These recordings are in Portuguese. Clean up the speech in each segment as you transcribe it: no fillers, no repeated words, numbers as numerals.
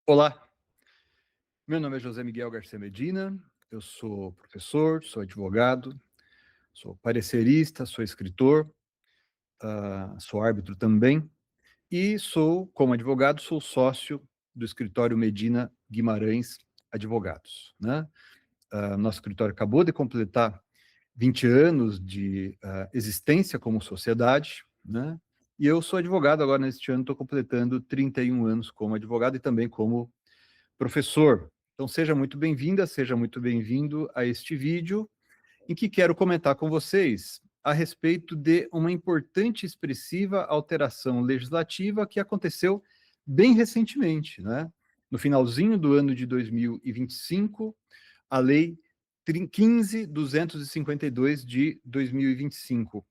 Olá, meu nome é José Miguel Garcia Medina, eu sou professor, sou advogado, sou parecerista, sou escritor, sou árbitro também, e sou, como advogado, sou sócio do escritório Medina Guimarães Advogados, né? Nosso escritório acabou de completar 20 anos de existência como sociedade, né? E eu sou advogado agora neste ano, estou completando 31 anos como advogado e também como professor. Então, seja muito bem-vinda, seja muito bem-vindo a este vídeo, em que quero comentar com vocês a respeito de uma importante e expressiva alteração legislativa que aconteceu bem recentemente, né? No finalzinho do ano de 2025, a Lei 15.252 de 2025,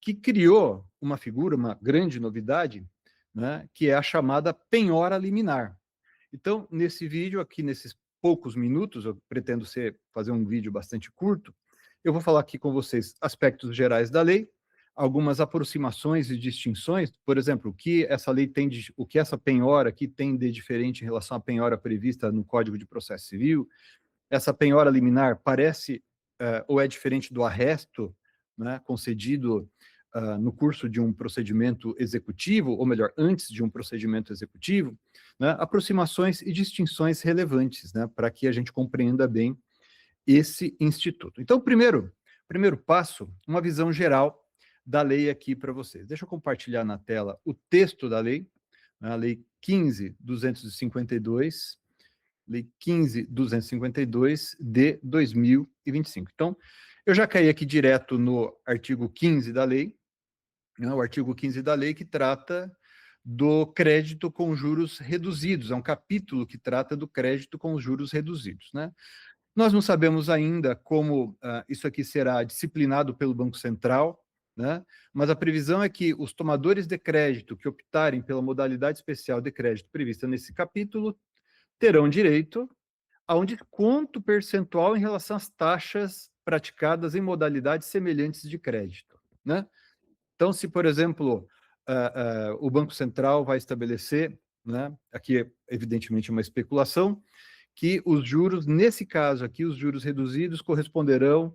que criou uma figura, uma grande novidade, né, que é a chamada penhora liminar. Então, nesse vídeo aqui, nesses poucos minutos, eu pretendo fazer um vídeo bastante curto, eu vou falar aqui com vocês aspectos gerais da lei, algumas aproximações e distinções, por exemplo, o que essa lei tem o que essa penhora aqui tem de diferente em relação à penhora prevista no Código de Processo Civil. Essa penhora liminar parece ou é diferente do arresto, né, concedido no curso de um procedimento executivo, ou melhor, antes de um procedimento executivo, né, aproximações e distinções relevantes, né, para que a gente compreenda bem esse instituto. Então, primeiro passo, uma visão geral da lei aqui para vocês. Deixa eu compartilhar na tela o texto da lei, né, a Lei 15.252, Lei 15.252 de 2025. Então, eu já caí aqui direto no artigo 15 da lei, né, o artigo 15 da lei que trata do crédito com juros reduzidos, é um capítulo que trata do crédito com os juros reduzidos, né? Nós não sabemos ainda como isso aqui será disciplinado pelo Banco Central, né? Mas a previsão é que os tomadores de crédito que optarem pela modalidade especial de crédito prevista nesse capítulo terão direito a um desconto percentual em relação às taxas praticadas em modalidades semelhantes de crédito, né? Então, se, por exemplo, o Banco Central vai estabelecer, né, aqui é evidentemente uma especulação, que os juros, nesse caso aqui, os juros reduzidos corresponderão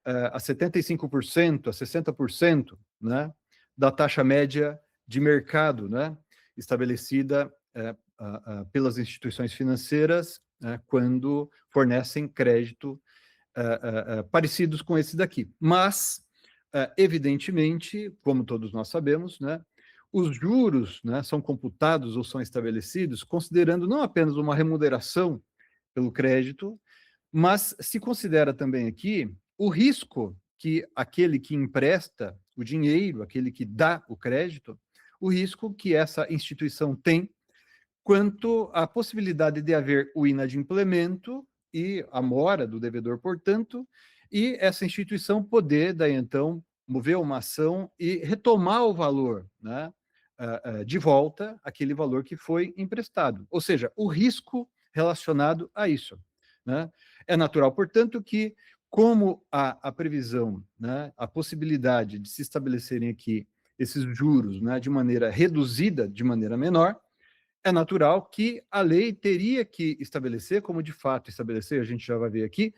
a 75%, a 60%, né, da taxa média de mercado, né, estabelecida pelas instituições financeiras quando fornecem crédito parecidos com esse daqui. Mas, evidentemente, como todos nós sabemos, né, os juros, né, são computados ou são estabelecidos considerando não apenas uma remuneração pelo crédito, mas se considera também aqui o risco que aquele que empresta o dinheiro, aquele que dá o crédito, o risco que essa instituição tem quanto à possibilidade de haver o inadimplemento e a mora do devedor, portanto, e essa instituição poder, daí então, mover uma ação e retomar o valor, né, de volta, aquele valor que foi emprestado. Ou seja, o risco relacionado a isso, né? É natural, portanto, que, como a previsão, né, a possibilidade de se estabelecerem aqui esses juros, né, de maneira reduzida, de maneira menor, é natural que a lei teria que estabelecer, como de fato estabelecer, a gente já vai ver aqui,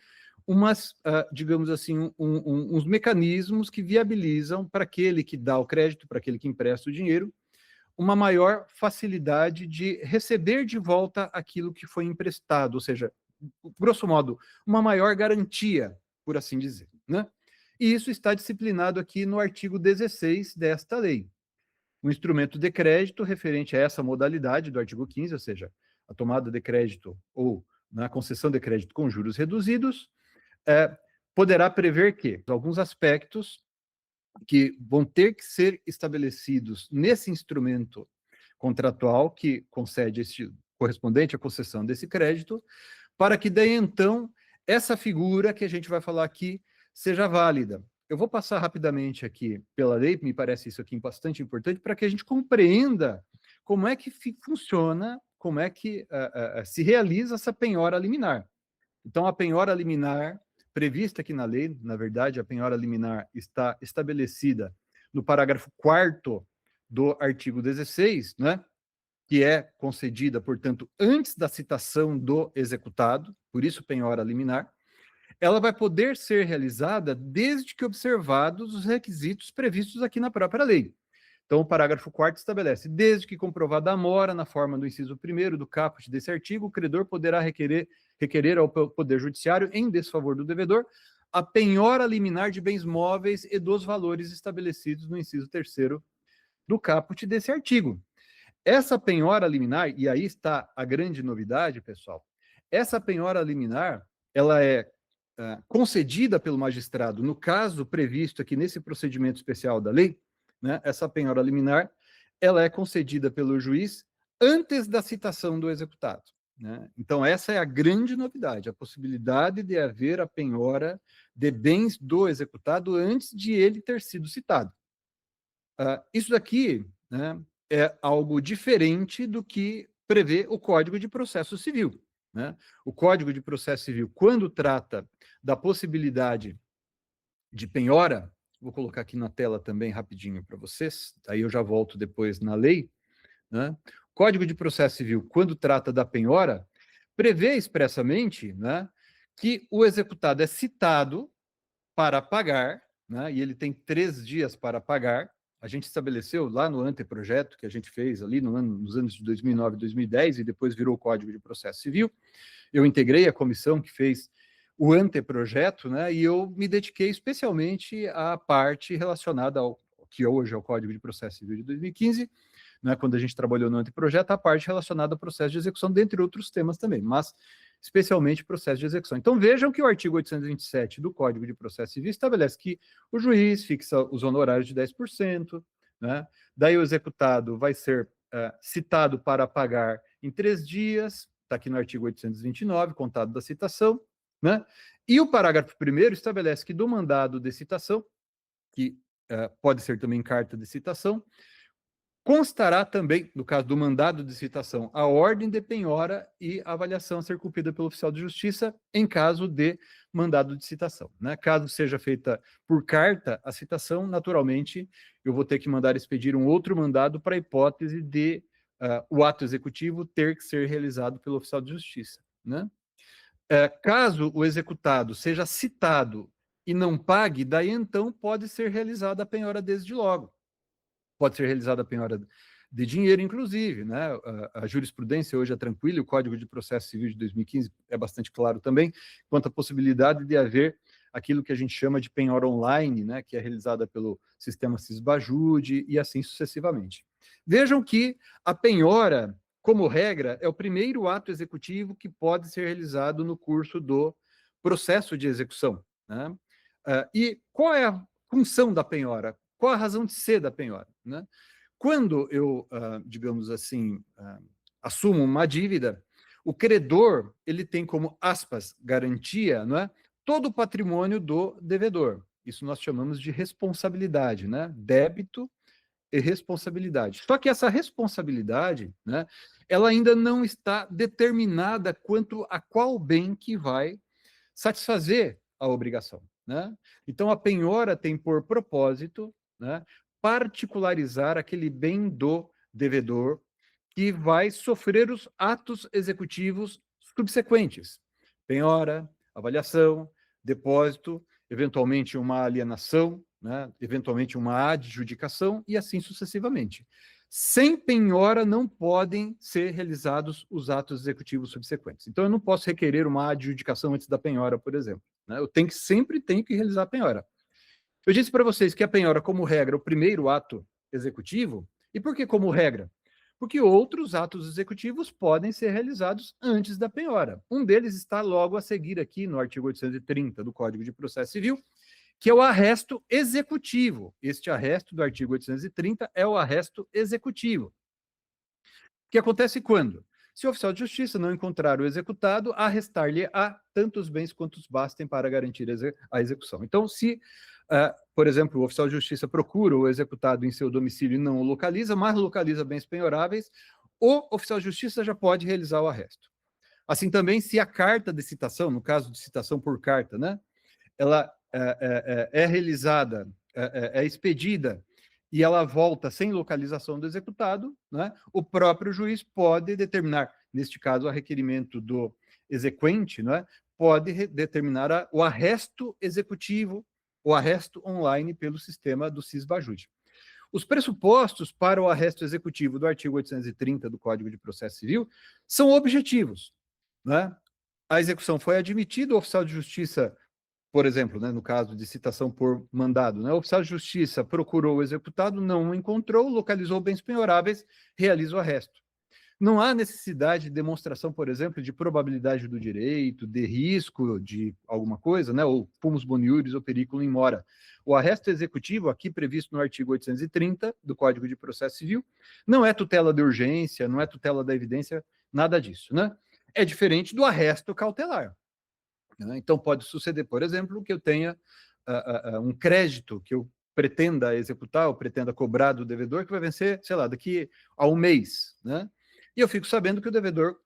digamos assim, uns mecanismos que viabilizam para aquele que dá o crédito, para aquele que empresta o dinheiro, uma maior facilidade de receber de volta aquilo que foi emprestado, ou seja, grosso modo, uma maior garantia, por assim dizer, né? E isso está disciplinado aqui no artigo 16 desta lei. Um instrumento de crédito referente a essa modalidade do artigo 15, ou seja, a tomada de crédito ou na concessão de crédito com juros reduzidos, poderá prever que alguns aspectos que vão ter que ser estabelecidos nesse instrumento contratual que concede este correspondente à concessão desse crédito, para que daí então essa figura que a gente vai falar aqui seja válida. Eu vou passar rapidamente aqui pela lei, me parece isso aqui bastante importante, para que a gente compreenda como é que funciona, como é que se realiza essa penhora liminar. Então, a penhora liminar prevista aqui na lei, na verdade, a penhora liminar está estabelecida no parágrafo 4º do artigo 16, né? que é concedida, portanto, antes da citação do executado, por isso penhora liminar, ela vai poder ser realizada desde que observados os requisitos previstos aqui na própria lei. Então, o parágrafo 4º estabelece: desde que comprovada a mora na forma do inciso 1º do caput desse artigo, o credor poderá requerer ao Poder Judiciário, em desfavor do devedor, a penhora liminar de bens móveis e dos valores estabelecidos no inciso 3º do caput desse artigo. Essa penhora liminar, e aí está a grande novidade, pessoal, essa penhora liminar, ela é concedida pelo magistrado, no caso previsto aqui nesse procedimento especial da lei, né, essa penhora liminar, ela é concedida pelo juiz antes da citação do executado. Né? Então, essa é a grande novidade, a possibilidade de haver a penhora de bens do executado antes de ele ter sido citado. Isso daqui, né, é algo diferente do que prevê o Código de Processo Civil. Né? O Código de Processo Civil, quando trata da possibilidade de penhora, vou colocar aqui na tela também rapidinho para vocês, aí eu já volto depois na lei, né? O Código de Processo Civil, quando trata da penhora, prevê expressamente, né, que o executado é citado para pagar, né, e ele tem 3 dias para pagar. A gente estabeleceu lá no anteprojeto que a gente fez ali nos anos de 2009 e 2010, e depois virou o Código de Processo Civil. Eu integrei a comissão que fez o anteprojeto, né, e eu me dediquei especialmente à parte relacionada ao que hoje é o Código de Processo Civil de 2015, né, quando a gente trabalhou no anteprojeto, a parte relacionada ao processo de execução, dentre outros temas também, mas especialmente processo de execução. Então vejam que o artigo 827 do Código de Processo Civil estabelece que o juiz fixa os honorários de 10%, né, daí o executado vai ser citado para pagar em 3 dias, está aqui no artigo 829, contado da citação, né, e o parágrafo 1º estabelece que do mandado de citação, que pode ser também carta de citação, constará também, no caso do mandado de citação, a ordem de penhora e a avaliação a ser cumprida pelo oficial de justiça em caso de mandado de citação. Né? Caso seja feita por carta a citação, naturalmente, eu vou ter que mandar expedir um outro mandado para a hipótese de o ato executivo ter que ser realizado pelo oficial de justiça. Né? Caso o executado seja citado e não pague, daí então pode ser realizada a penhora desde logo. Pode ser realizada a penhora de dinheiro, inclusive, né? A jurisprudência hoje é tranquila, o Código de Processo Civil de 2015 é bastante claro também, quanto à possibilidade de haver aquilo que a gente chama de penhora online, né? Que é realizada pelo sistema Sisbajude e assim sucessivamente. Vejam que a penhora, como regra, é o primeiro ato executivo que pode ser realizado no curso do processo de execução. Né? E qual é a função da penhora? Qual a razão de ser da penhora? Né? Quando eu, digamos assim, assumo uma dívida, o credor ele tem como, aspas, garantia, não é? Todo o patrimônio do devedor. Isso nós chamamos de responsabilidade, né? Débito e responsabilidade. Só que essa responsabilidade, né, ela ainda não está determinada quanto a qual bem que vai satisfazer a obrigação. Né? Então, a penhora tem por propósito, né, particularizar aquele bem do devedor que vai sofrer os atos executivos subsequentes. Penhora, avaliação, depósito, eventualmente uma alienação, né, eventualmente uma adjudicação e assim sucessivamente. Sem penhora não podem ser realizados os atos executivos subsequentes. Então, eu não posso requerer uma adjudicação antes da penhora, por exemplo. Né? Eu sempre tenho que realizar a penhora. Eu disse para vocês que a penhora, como regra, é o primeiro ato executivo. E por que como regra? Porque outros atos executivos podem ser realizados antes da penhora. Um deles está logo a seguir aqui no artigo 830 do Código de Processo Civil, que é o arresto executivo. Este arresto do artigo 830 é o arresto executivo. O que acontece quando? Se o oficial de justiça não encontrar o executado, arrestar-lhe-á tantos bens quantos bastem para garantir a execução. Então, se, por exemplo, o oficial de justiça procura o executado em seu domicílio e não o localiza, mas localiza bens penhoráveis, o oficial de justiça já pode realizar o arresto. Assim também, se a carta de citação, no caso de citação por carta, né, ela é realizada, é expedida e ela volta sem localização do executado, né, o próprio juiz pode determinar, neste caso, a requerimento do exequente, né, pode determinar o arresto executivo, o arresto online pelo sistema do Sisbajut. Os pressupostos para o arresto executivo do artigo 830 do Código de Processo Civil são objetivos, né? A execução foi admitida, o oficial de justiça, por exemplo, né, no caso de citação por mandado, né, o oficial de justiça procurou o executado, não o encontrou, localizou bens penhoráveis, realiza o arresto. Não há necessidade de demonstração, por exemplo, de probabilidade do direito, de risco de alguma coisa, né, ou fumus boniuris ou periculum in mora. O arresto executivo, aqui previsto no artigo 830 do Código de Processo Civil, não é tutela de urgência, não é tutela da evidência, nada disso, né? É diferente do arresto cautelar. Né? Então, pode suceder, por exemplo, que eu tenha um crédito que eu pretenda executar ou pretenda cobrar do devedor, que vai vencer, sei lá, daqui a um mês, né? E eu fico sabendo que o devedor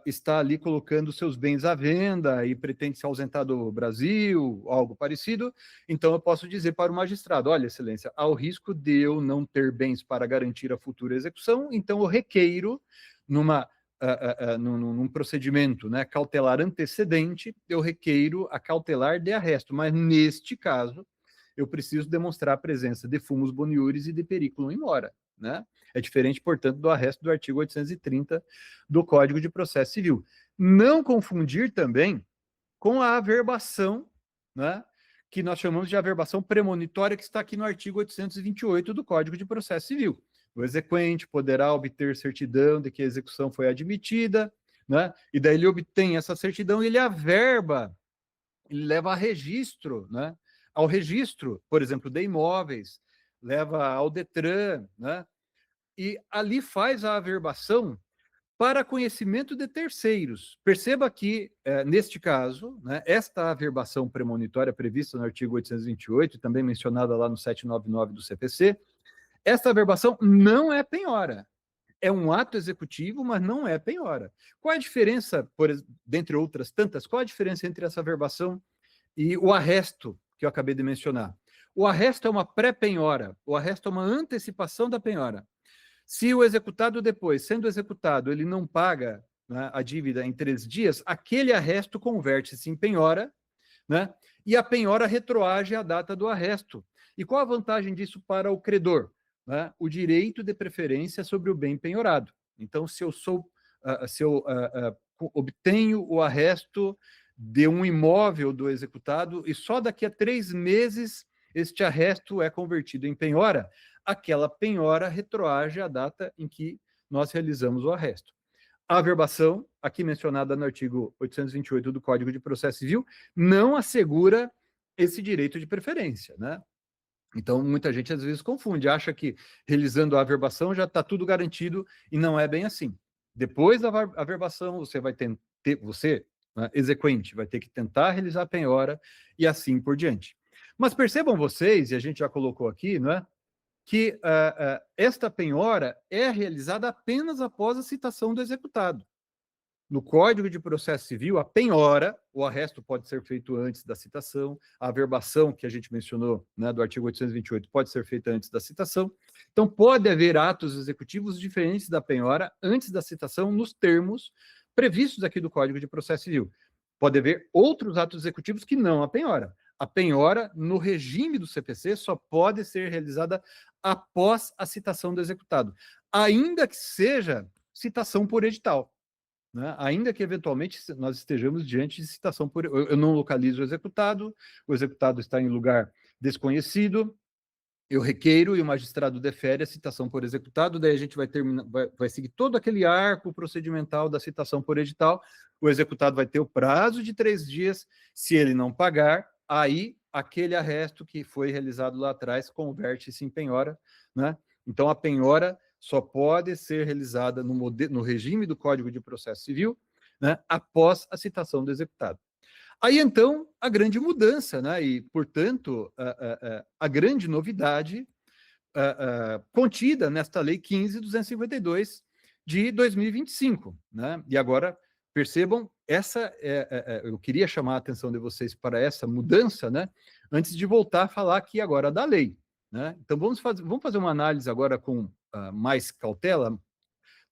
está ali colocando seus bens à venda e pretende se ausentar do Brasil, algo parecido, então eu posso dizer para o magistrado, olha, excelência, há o risco de eu não ter bens para garantir a futura execução, então eu requeiro num procedimento, né, cautelar antecedente, eu requeiro a cautelar de arresto, mas neste caso eu preciso demonstrar a presença de fumus boniuris e de periculum in mora, né? É diferente, portanto, do arresto do artigo 830 do Código de Processo Civil. Não confundir também com a averbação, né, que nós chamamos de averbação premonitória, que está aqui no artigo 828 do Código de Processo Civil. O exequente poderá obter certidão de que a execução foi admitida, né, e daí ele obtém essa certidão e ele averba, ele leva a registro, né, ao registro, por exemplo, de imóveis, leva ao Detran, né, e ali faz a averbação para conhecimento de terceiros. Perceba que, neste caso, né, esta averbação premonitória prevista no artigo 828, também mencionada lá no 799 do CPC, esta averbação não é penhora. É um ato executivo, mas não é penhora. Qual a diferença, dentre outras tantas, qual a diferença entre essa averbação e o arresto que eu acabei de mencionar? O arresto é uma pré-penhora, o arresto é uma antecipação da penhora. Se o executado depois, sendo executado, ele não paga, né, a dívida em 3 dias, aquele arresto converte-se em penhora, né, e a penhora retroage à data do arresto. E qual a vantagem disso para o credor? Né? O direito de preferência sobre o bem penhorado. Então, se eu obtenho o arresto de um imóvel do executado e só daqui a 3 meses este arresto é convertido em penhora, aquela penhora retroage à data em que nós realizamos o arresto. A averbação, aqui mencionada no artigo 828 do Código de Processo Civil, não assegura esse direito de preferência, né? Então, muita gente às vezes confunde, acha que realizando a averbação já está tudo garantido e não é bem assim. Depois da averbação, você vai ter, né, exequente, vai ter que tentar realizar a penhora e assim por diante. Mas percebam vocês, e a gente já colocou aqui, não é? Que esta penhora é realizada apenas após a citação do executado. No Código de Processo Civil, a penhora, o arresto pode ser feito antes da citação, a averbação, que a gente mencionou, né, do artigo 828, pode ser feita antes da citação. Então, pode haver atos executivos diferentes da penhora antes da citação nos termos previstos aqui do Código de Processo Civil. Pode haver outros atos executivos que não a penhora. A penhora, no regime do CPC, só pode ser realizada após a citação do executado, ainda que seja citação por edital. Né? Ainda que eventualmente nós estejamos diante de citação por... Eu não localizo o executado está em lugar desconhecido, eu requeiro e o magistrado defere a citação por executado, daí a gente vai seguir todo aquele arco procedimental da citação por edital, o executado vai ter o prazo de 3 dias, se ele não pagar, aí aquele arresto que foi realizado lá atrás converte-se em penhora, né? Então a penhora só pode ser realizada no regime do Código de Processo Civil, né, após a citação do executado. Aí, então, a grande mudança, né, e, portanto, a grande novidade contida nesta Lei 15.252 de 2025. Né? E agora, percebam, eu queria chamar a atenção de vocês para essa mudança, né, antes de voltar a falar aqui agora da lei. né? Então, vamos fazer uma análise agora com mais cautela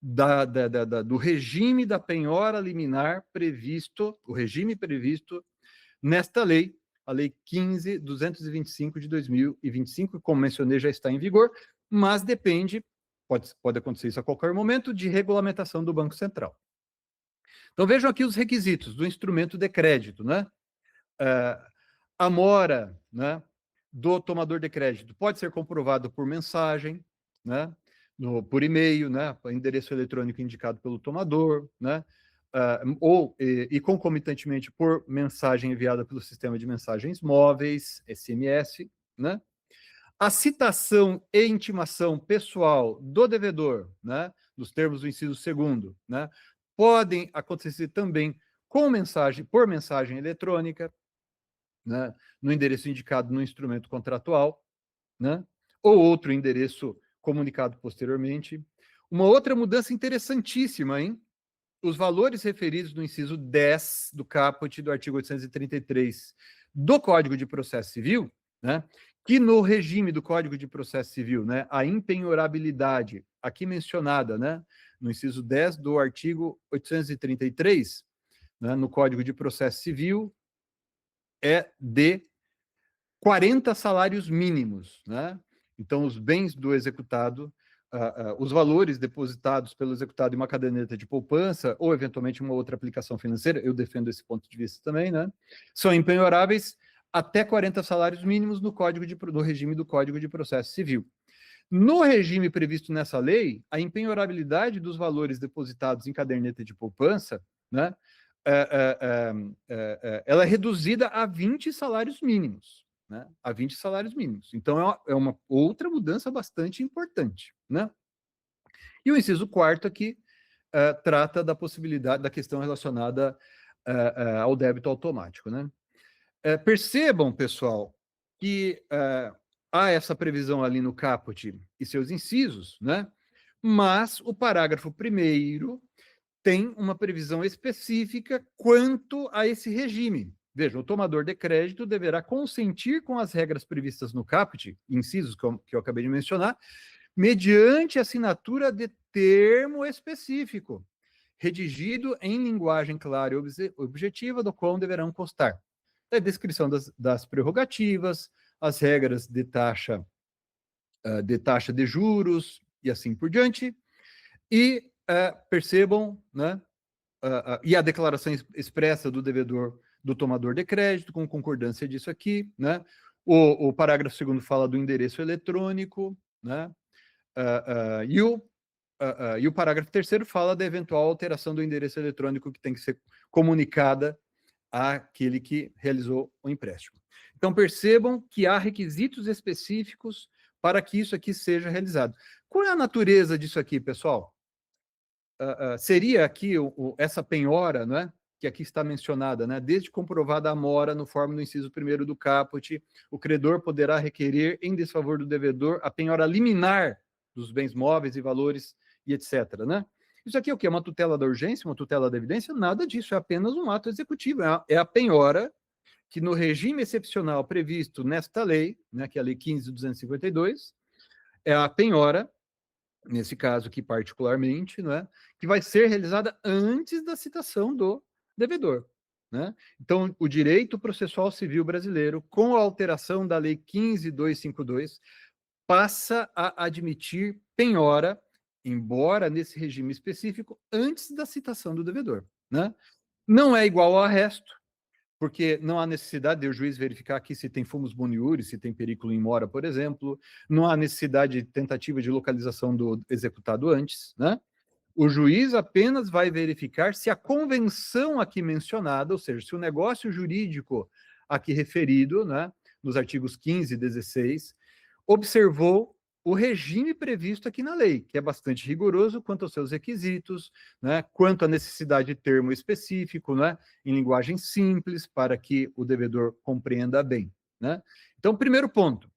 do regime da penhora liminar previsto, o regime previsto nesta lei, a Lei 15.225 de 2025, como mencionei, já está em vigor, mas depende, pode acontecer isso a qualquer momento, de regulamentação do Banco Central. Então, vejam aqui os requisitos do instrumento de crédito, né? A mora, né, do tomador de crédito pode ser comprovado por mensagem, né, por e-mail, né, endereço eletrônico indicado pelo tomador, né, e concomitantemente por mensagem enviada pelo sistema de mensagens móveis, SMS, né? A citação e intimação pessoal do devedor, né, nos termos do inciso 2º, né, podem acontecer também por mensagem eletrônica, né, no endereço indicado no instrumento contratual, né, ou outro endereço comunicado posteriormente. Uma outra mudança interessantíssima, hein? Os valores referidos no inciso 10 do caput do artigo 833 do Código de Processo Civil, né, que no regime do Código de Processo Civil, né, a impenhorabilidade aqui mencionada, né, no inciso 10 do artigo 833, né, no Código de Processo Civil, é de 40 salários mínimos, né? Então, os bens do executado, os valores depositados pelo executado em uma caderneta de poupança, ou eventualmente uma outra aplicação financeira, eu defendo esse ponto de vista também, né? São impenhoráveis até 40 salários mínimos no regime do Código de Processo Civil. No regime previsto nessa lei, a impenhorabilidade dos valores depositados em caderneta de poupança, né, ela é reduzida a 20 salários mínimos, né, a 20 salários mínimos. Então, é uma outra mudança bastante importante, né? E o inciso 4º aqui trata da possibilidade, da questão relacionada ao débito automático, né? Percebam, pessoal, que há essa previsão ali no caput e seus incisos, né? Mas o parágrafo 1º tem uma previsão específica quanto a esse regime. Veja, o tomador de crédito deverá consentir com as regras previstas no caput, incisos que eu acabei de mencionar, mediante assinatura de termo específico, redigido em linguagem clara e objetiva, do qual deverão constar a descrição das prerrogativas, as regras de taxa de juros e assim por diante. E percebam, né, e a declaração expressa do devedor, do tomador de crédito, com concordância disso aqui, né? O parágrafo 2º fala do endereço eletrônico, né? E o parágrafo 3º fala da eventual alteração do endereço eletrônico que tem que ser comunicada àquele que realizou o empréstimo. Então, percebam que há requisitos específicos para que isso aqui seja realizado. Qual é a natureza disso aqui, pessoal? Seria aqui essa penhora, né, que aqui está mencionada, né, desde comprovada a mora no forma do inciso 1º do caput, o credor poderá requerer em desfavor do devedor a penhora liminar dos bens móveis e valores e etc., né? Isso aqui é o quê? Uma tutela da urgência, uma tutela da evidência? Nada disso, é apenas um ato executivo, é a penhora que no regime excepcional previsto nesta lei, né, que é a Lei 15.252, é a penhora, nesse caso aqui particularmente, né, que vai ser realizada antes da citação do devedor, né? Então, o direito processual civil brasileiro, com a alteração da Lei 15.252, passa a admitir penhora, embora nesse regime específico, antes da citação do devedor, né? Não é igual ao arresto, porque não há necessidade de o juiz verificar aqui se tem fumus boniuris, se tem periculo in mora, por exemplo, não há necessidade de tentativa de localização do executado antes, né? O juiz apenas vai verificar se a convenção aqui mencionada, ou seja, se o negócio jurídico aqui referido, né, nos artigos 15 e 16, observou o regime previsto aqui na lei, que é bastante rigoroso quanto aos seus requisitos, né, quanto à necessidade de termo específico, né, em linguagem simples, para que o devedor compreenda bem, né? Então, primeiro ponto,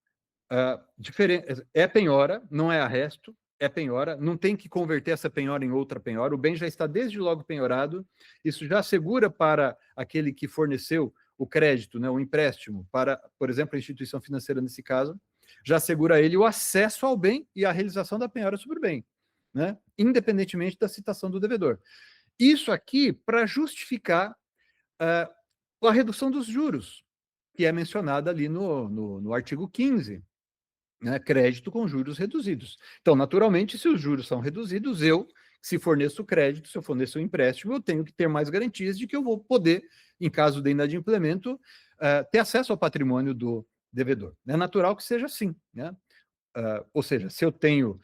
é penhora, não é arresto, é penhora, não tem que converter essa penhora em outra penhora, o bem já está desde logo penhorado, isso já assegura para aquele que forneceu o crédito, né, o empréstimo, para, por exemplo, a instituição financeira nesse caso, já assegura a ele o acesso ao bem e a realização da penhora sobre o bem, né? Independentemente da citação do devedor. Isso aqui para justificar a redução dos juros, que é mencionada ali no artigo 15, né? Crédito com juros reduzidos. Então, naturalmente, se os juros são reduzidos, se forneço crédito, se eu forneço um empréstimo, eu tenho que ter mais garantias de que eu vou poder, em caso de inadimplemento, ter acesso ao patrimônio do devedor. É natural que seja assim, né? Ou seja, se eu tenho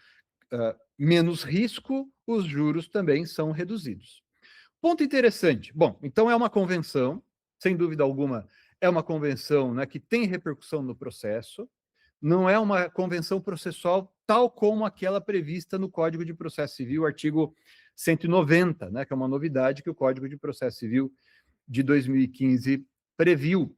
menos risco, os juros também são reduzidos. Ponto interessante. Bom, então é uma convenção, sem dúvida alguma, é uma convenção, né, que tem repercussão no processo, não é uma convenção processual tal como aquela prevista no Código de Processo Civil, artigo 190, né, que é uma novidade que o Código de Processo Civil de 2015 previu,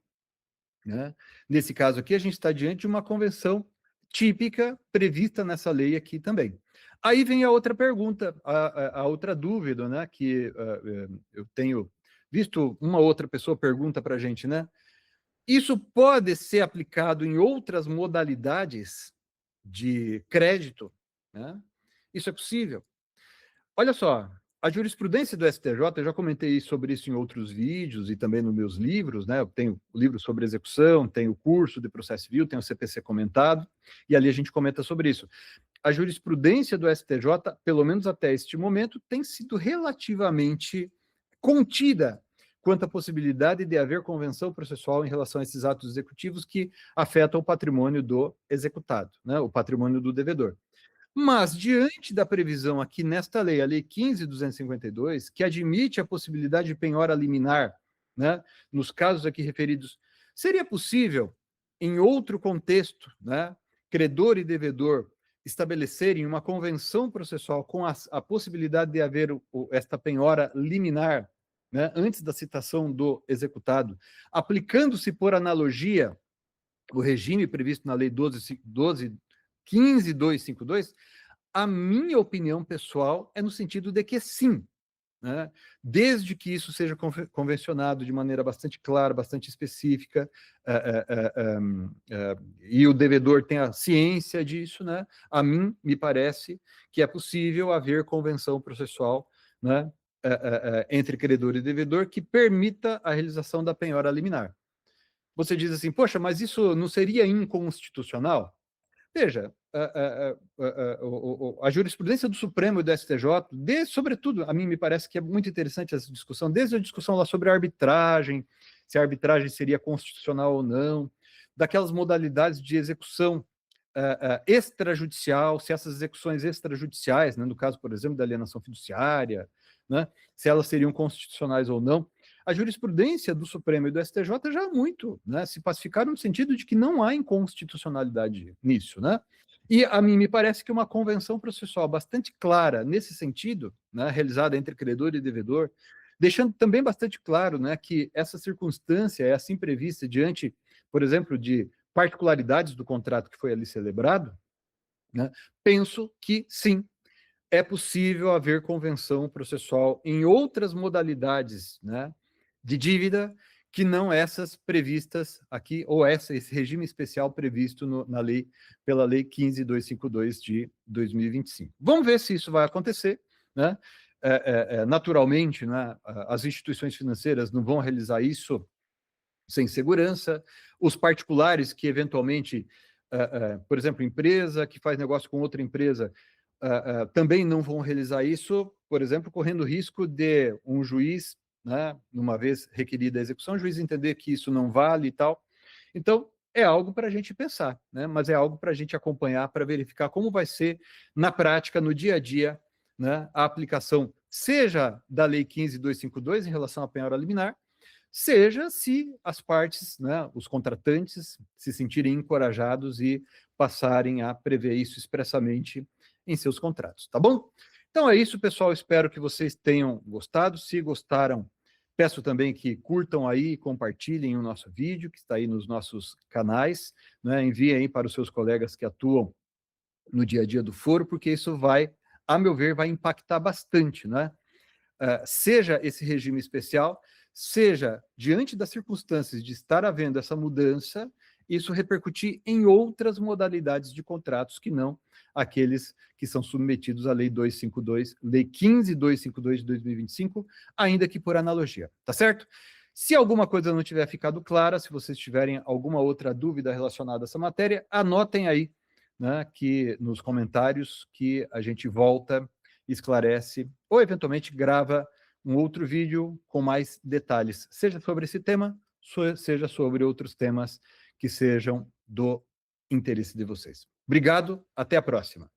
né? Nesse caso aqui, a gente está diante de uma convenção típica prevista nessa lei aqui também. Aí vem a outra pergunta, a outra dúvida, né, que eu tenho visto uma outra pessoa pergunta para a gente, né? Isso pode ser aplicado em outras modalidades de crédito, né? Isso é possível. Olha só, a jurisprudência do STJ, eu já comentei sobre isso em outros vídeos e também nos meus livros, né? Eu tenho livros sobre execução, tenho curso de processo civil, tenho o CPC comentado, e ali a gente comenta sobre isso. A jurisprudência do STJ, pelo menos até este momento, tem sido relativamente contida quanto à possibilidade de haver convenção processual em relação a esses atos executivos que afetam o patrimônio do executado, né? O patrimônio do devedor. Mas, diante da previsão aqui nesta lei, a Lei 15.252, que admite a possibilidade de penhora liminar, né, nos casos aqui referidos, seria possível, em outro contexto, né, credor e devedor estabelecerem uma convenção processual com a possibilidade de haver esta penhora liminar, né, antes da citação do executado, aplicando-se por analogia o regime previsto na Lei 15.252, a minha opinião pessoal é no sentido de que sim, né? Desde que isso seja convencionado de maneira bastante clara, bastante específica, e o devedor tenha ciência disso, né? A mim me parece que é possível haver convenção processual, né, entre credor e devedor que permita a realização da penhora liminar. Você diz assim, poxa, mas isso não seria inconstitucional? Veja, a jurisprudência do Supremo e do STJ, sobretudo, a mim me parece que é muito interessante essa discussão, desde a discussão lá sobre a arbitragem, se a arbitragem seria constitucional ou não, daquelas modalidades de execução extrajudicial, se essas execuções extrajudiciais, né, no caso, por exemplo, da alienação fiduciária, né, se elas seriam constitucionais ou não. A jurisprudência do Supremo e do STJ já muito, né, se pacificaram no sentido de que não há inconstitucionalidade nisso, né? E a mim me parece que uma convenção processual bastante clara nesse sentido, né, realizada entre credor e devedor, deixando também bastante claro, né, que essa circunstância é assim prevista diante, por exemplo, de particularidades do contrato que foi ali celebrado, né, penso que sim, é possível haver convenção processual em outras modalidades, né, de dívida que não essas previstas aqui, ou esse regime especial previsto pela Lei 15.252 de 2025. Vamos ver se isso vai acontecer, né? Naturalmente, né, as instituições financeiras não vão realizar isso sem segurança, os particulares que eventualmente, por exemplo, empresa que faz negócio com outra empresa, também não vão realizar isso, por exemplo, correndo risco de um juiz, né, uma vez requerida a execução, o juiz entender que isso não vale e tal. Então, é algo para a gente pensar, né, mas é algo para a gente acompanhar, para verificar como vai ser na prática, no dia a dia, né, a aplicação, seja da Lei 15.252 em relação à penhora liminar, seja se as partes, né, os contratantes, se sentirem encorajados e passarem a prever isso expressamente em seus contratos, tá bom? Então é isso, pessoal. Espero que vocês tenham gostado. Se gostaram, peço também que curtam aí, compartilhem o nosso vídeo, que está aí nos nossos canais, né? Enviem aí para os seus colegas que atuam no dia a dia do foro, porque isso vai, a meu ver, vai impactar bastante, né? Seja esse regime especial, seja diante das circunstâncias de estar havendo essa mudança, isso repercutir em outras modalidades de contratos que não aqueles que são submetidos à Lei 252, Lei 15.252 de 2025, ainda que por analogia, tá certo? Se alguma coisa não tiver ficado clara, se vocês tiverem alguma outra dúvida relacionada a essa matéria, anotem aí, né, que nos comentários, que a gente volta, esclarece, ou eventualmente grava um outro vídeo com mais detalhes, seja sobre esse tema, seja sobre outros temas que sejam do interesse de vocês. Obrigado, até a próxima.